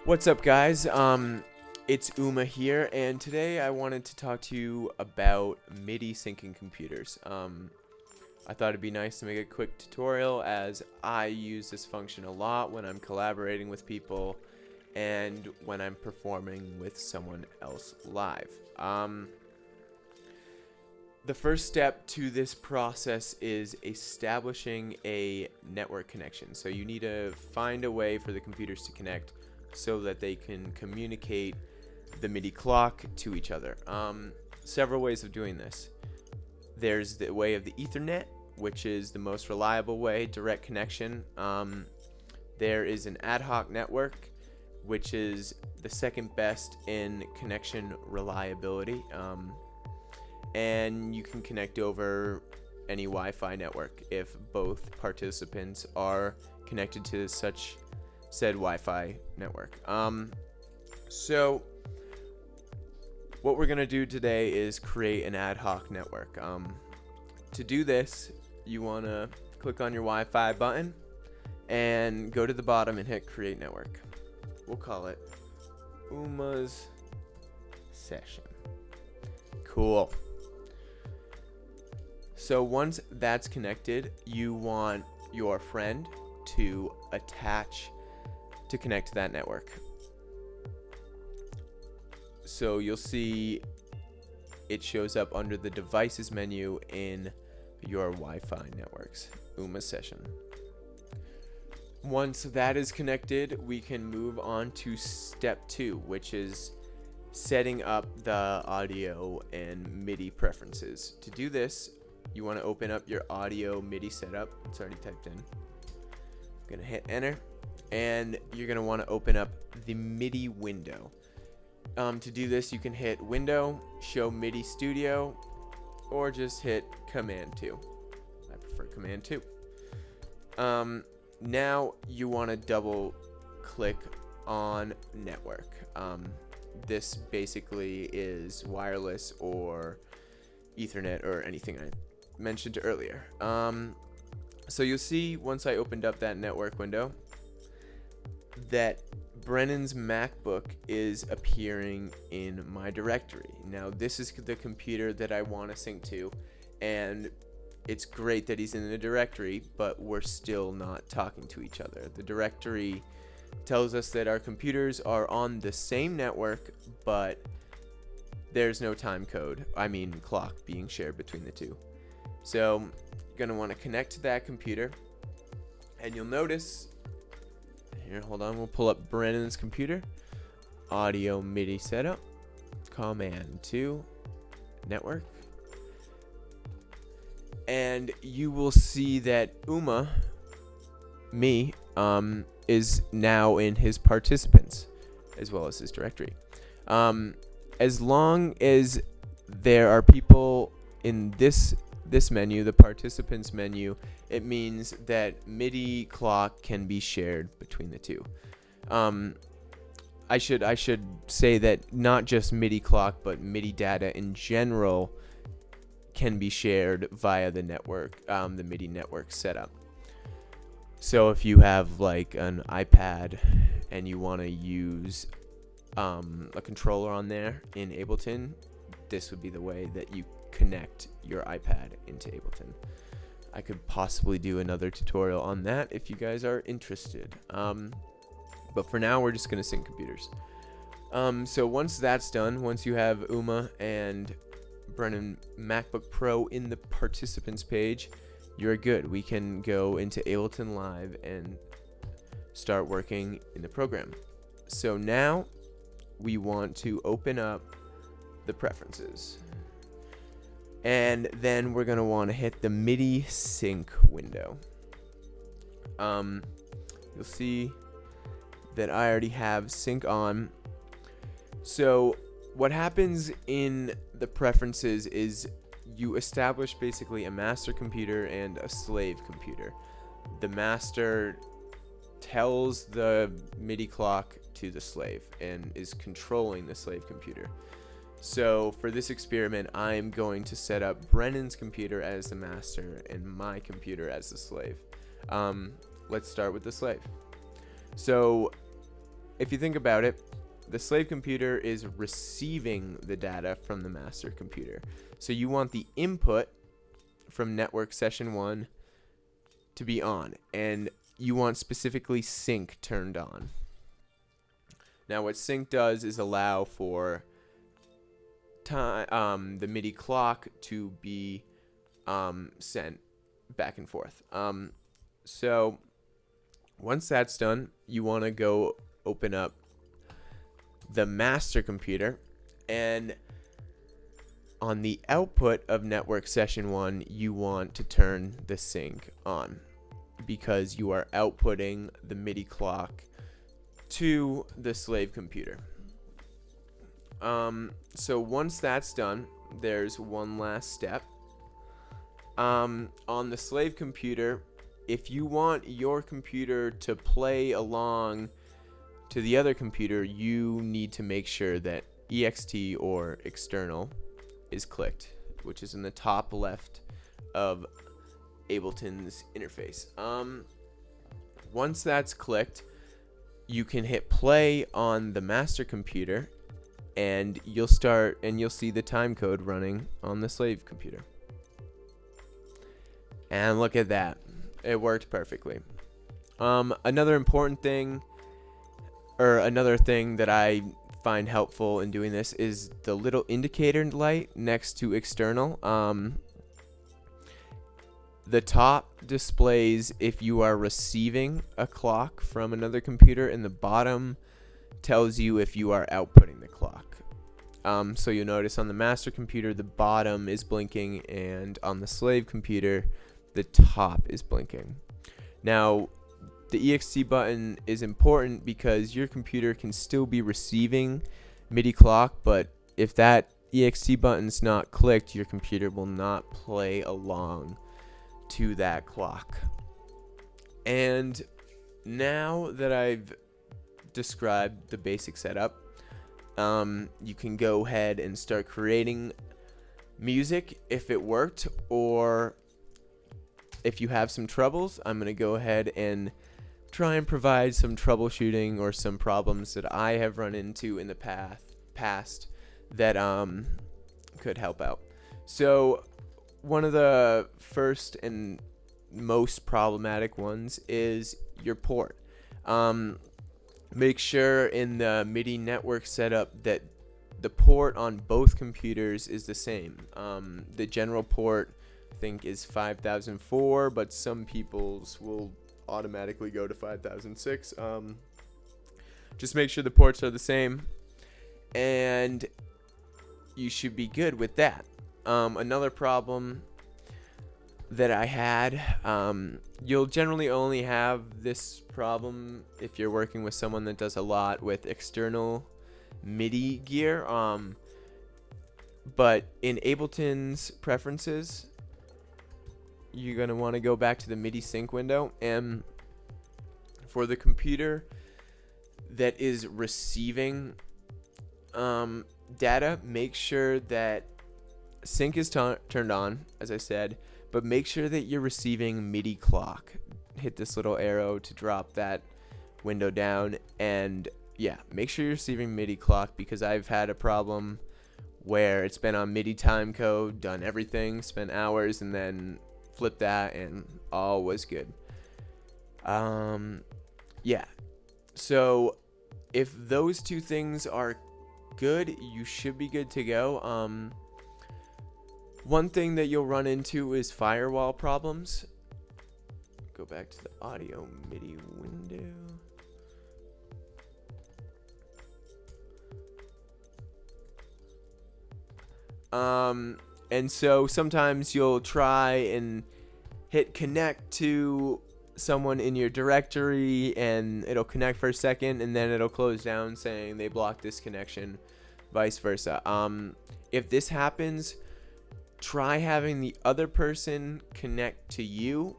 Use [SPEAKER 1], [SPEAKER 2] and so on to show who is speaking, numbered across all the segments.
[SPEAKER 1] What's up, guys? It's Uma here, and today I wanted to talk to you about MIDI syncing computers. I thought it'd be nice to make a quick tutorial, as I use this function a lot when I'm collaborating with people and when I'm performing with someone else live. The first step to this process is establishing a network connection. So you need to find a way for the computers to connect so that they can communicate the MIDI clock to each other. Several ways of doing this. There's the way of the Ethernet, which is the most reliable way, direct connection. There is an ad hoc network, which is the second best in connection reliability. And you can connect over any Wi-Fi network if both participants are connected to such said Wi-Fi network. So what we're gonna do today is create an ad hoc network. To do this, you wanna click on your Wi-Fi button and go to the bottom and hit create network. We'll call it Uma's session. Cool. So once that's connected, you want your friend to connect to that network. So you'll see it shows up under the devices menu in your Wi-Fi networks, Uma session. Once that is connected, we can move on to step 2, which is setting up the audio and MIDI preferences. To do this, you want to open up your audio MIDI setup. It's already typed in. I'm gonna hit enter, and you're gonna want to open up the MIDI window. To do this, you can hit Window, Show MIDI Studio, or just hit Command 2. I prefer Command 2. Now you want to double click on network. This basically is wireless or Ethernet or anything I mentioned earlier. So you'll see once I opened up that network window that Brennan's MacBook is appearing in my directory. Now this is the computer that I want to sync to, and it's great that he's in the directory, but we're still not talking to each other. The directory tells us that our computers are on the same network, but there's no time code, clock being shared between the two. So you're gonna want to connect to that computer, and you'll notice here, hold on, we'll pull up Brennan's computer, audio MIDI setup, Command 2, network, and you will see that Uma, me, is now in his participants as well as his directory. As long as there are people in this menu, the participants menu, it means that MIDI clock can be shared between the two. I should say that not just MIDI clock, but MIDI data in general can be shared via the network, the MIDI network setup. So if you have like an iPad and you want to use a controller on there in Ableton, this would be the way that you connect your iPad into Ableton. I could possibly do another tutorial on that if you guys are interested. But for now, we're just going to sync computers. So once that's done, once you have Uma and Brennan MacBook Pro in the participants page, you're good. We can go into Ableton Live and start working in the program. So now we want to open up the preferences. And then we're going to want to hit the Midi Sync window. You'll see that I already have sync on. So what happens in the preferences is you establish basically a master computer and a slave computer. The master tells the MIDI clock to the slave and is controlling the slave computer. So for this experiment, I'm going to set up Brennan's computer as the master and my computer as the slave. Let's start with the slave. So if you think about it, the slave computer is receiving the data from the master computer. So you want the input from network session 1 to be on, and you want specifically sync turned on. Now what sync does is allow for time, the MIDI clock to be sent back and forth. So once that's done, you want to go open up the master computer, and on the output of network session 1, you want to turn the sync on because you are outputting the MIDI clock to the slave computer. So once that's done, there's one last step. On the slave computer, if you want your computer to play along to the other computer, you need to make sure that EXT or external is clicked, which is in the top left of Ableton's interface. Once that's clicked, you can hit play on the master computer, and you'll see the time code running on the slave computer. And look at that, it worked perfectly. Another thing that I find helpful in doing this is the little indicator light next to external. The top displays if you are receiving a clock from another computer, and the bottom tells you if you are outputting the clock. So you'll notice on the master computer the bottom is blinking, and on the slave computer the top is blinking. Now the EXT button is important because your computer can still be receiving MIDI clock, but if that EXT button's not clicked, your computer will not play along to that clock. And now that I've described the basic setup, you can go ahead and start creating music if it worked, or if you have some troubles, I'm going to go ahead and try and provide some troubleshooting or some problems that I have run into in the past that could help out. So one of the first and most problematic ones is your port. Make sure in the MIDI network setup that the port on both computers is the same. The general port, I think, is 5004, but some people's will automatically go to 5006. Just make sure the ports are the same, and you should be good with that. Another problem that I had, you'll generally only have this problem if you're working with someone that does a lot with external MIDI gear, but in Ableton's preferences, you're going to want to go back to the Midi Sync window, and for the computer that is receiving data, make sure that sync is turned on, as I said, but make sure that you're receiving MIDI clock. Hit this little arrow to drop that window down, and yeah, make sure you're receiving MIDI clock, because I've had a problem where it's been on MIDI time code, done everything, spent hours, and then flip that and all was good. Yeah, so if those two things are good, you should be good to go. One thing that you'll run into is firewall problems. Go back to the audio MIDI window. And so sometimes you'll try and hit connect to someone in your directory, and it'll connect for a second, and then it'll close down saying they blocked this connection, vice versa. If this happens, try having the other person connect to you,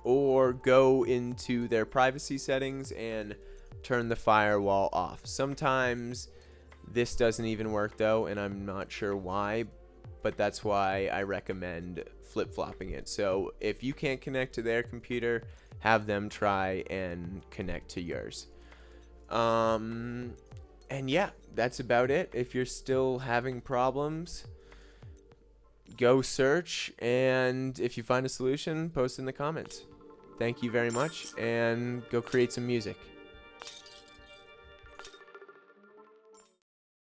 [SPEAKER 1] or go into their privacy settings and turn the firewall off. Sometimes this doesn't even work though, and I'm not sure why, but that's why I recommend flip-flopping it. So if you can't connect to their computer, have them try and connect to yours. And yeah, that's about it. If you're still having problems, go search, and if you find a solution, post in the comments. Thank you very much, and go create some music.